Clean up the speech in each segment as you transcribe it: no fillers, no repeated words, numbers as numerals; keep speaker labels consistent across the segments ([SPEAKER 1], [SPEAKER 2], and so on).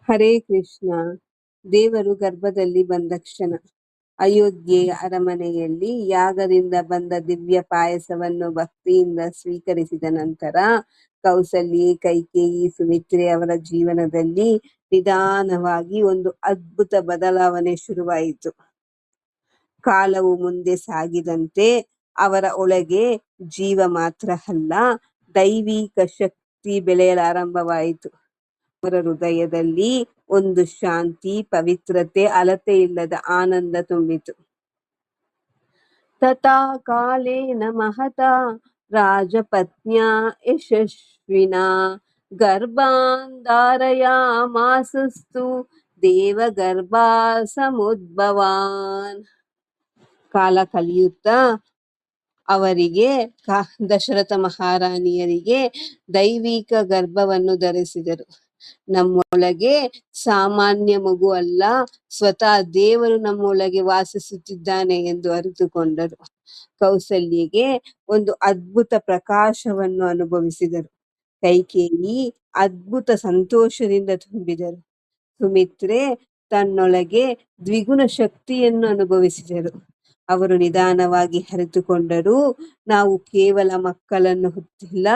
[SPEAKER 1] ಹರೇ ಕೃಷ್ಣ. ದೇವರು ಗರ್ಭದಲ್ಲಿ ಬಂದ ಕ್ಷಣ ಅಯೋಧ್ಯೆಯ ಅರಮನೆಯಲ್ಲಿ ಯಾಗದಿಂದ ಬಂದ ದಿವ್ಯ ಪಾಯಸವನ್ನು ಭಕ್ತಿಯಿಂದ ಸ್ವೀಕರಿಸಿದ ನಂತರ ಕೌಸಲ್ಯೆ, ಕೈಕೇಯಿ, ಸುಮಿತ್ರೆ ಅವರ ಜೀವನದಲ್ಲಿ ನಿಧಾನವಾಗಿ ಒಂದು ಅದ್ಭುತ ಬದಲಾವಣೆ ಶುರುವಾಯಿತು. ಕಾಲವು ಮುಂದೆ ಸಾಗಿದಂತೆ ಅವರ ಒಳಗೆ ಜೀವ ಮಾತ್ರ ಅಲ್ಲ, ದೈವಿಕ ಶಕ್ತಿ ಬೆಳೆಯಲಾರಂಭವಾಯಿತು. ಅವರ ಹೃದಯದಲ್ಲಿ ಒಂದು ಶಾಂತಿ, ಪವಿತ್ರತೆ, ಅಳತೆ ಇಲ್ಲದ ಆನಂದ ತುಂಬಿತು. ತಥಾ ಕಾಲೇನ ಮಹತಾ ರಾಜಪತ್ನ್ಯಾ ಯಶಸ್ವಿನಾ ಗರ್ಭಾನ್ ಧಾರಯಾಮಾಸಸ್ತು ದೇವಗರ್ಭಾ ಸಮುದ್ಭವಾನ್. ಕಾಲ ಕಲಿಯುತ್ತಾ ಅವರಿಗೆ ದಶರಥ ಮಹಾರಾಣಿಯರಿಗೆ ದೈವಿಕ ಗರ್ಭವನ್ನು ಧರಿಸಿದರು. ನಮ್ಮೊಳಗೆ ಸಾಮಾನ್ಯ ಮಗು ಅಲ್ಲ, ಸ್ವತಃ ದೇವರು ನಮ್ಮೊಳಗೆ ವಾಸಿಸುತ್ತಿದ್ದಾನೆ ಎಂದು ಅರಿತುಕೊಂಡರು. ಕೌಸಲ್ಯಗೆ ಒಂದು ಅದ್ಭುತ ಪ್ರಕಾಶವನ್ನು ಅನುಭವಿಸಿದರು. ಕೈಕೇಯಿ ಅದ್ಭುತ ಸಂತೋಷದಿಂದ ತುಂಬಿದರು. ಸುಮಿತ್ರೆ ತನ್ನೊಳಗೆ ದ್ವಿಗುಣ ಶಕ್ತಿಯನ್ನು ಅನುಭವಿಸಿದರು. ಅವರು ನಿಧಾನವಾಗಿ ಅರಿತುಕೊಂಡರು, ನಾವು ಕೇವಲ ಮಕ್ಕಳನ್ನು ಹೊತ್ತಿಲ್ಲ,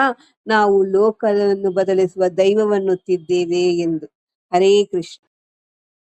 [SPEAKER 1] ನಾವು ಲೋಕವನ್ನು ಬದಲಿಸುವ ದೈವವನ್ನು ಹೊತ್ತಿದ್ದೇವೆ ಎಂದು. ಹರೇ ಕೃಷ್ಣ.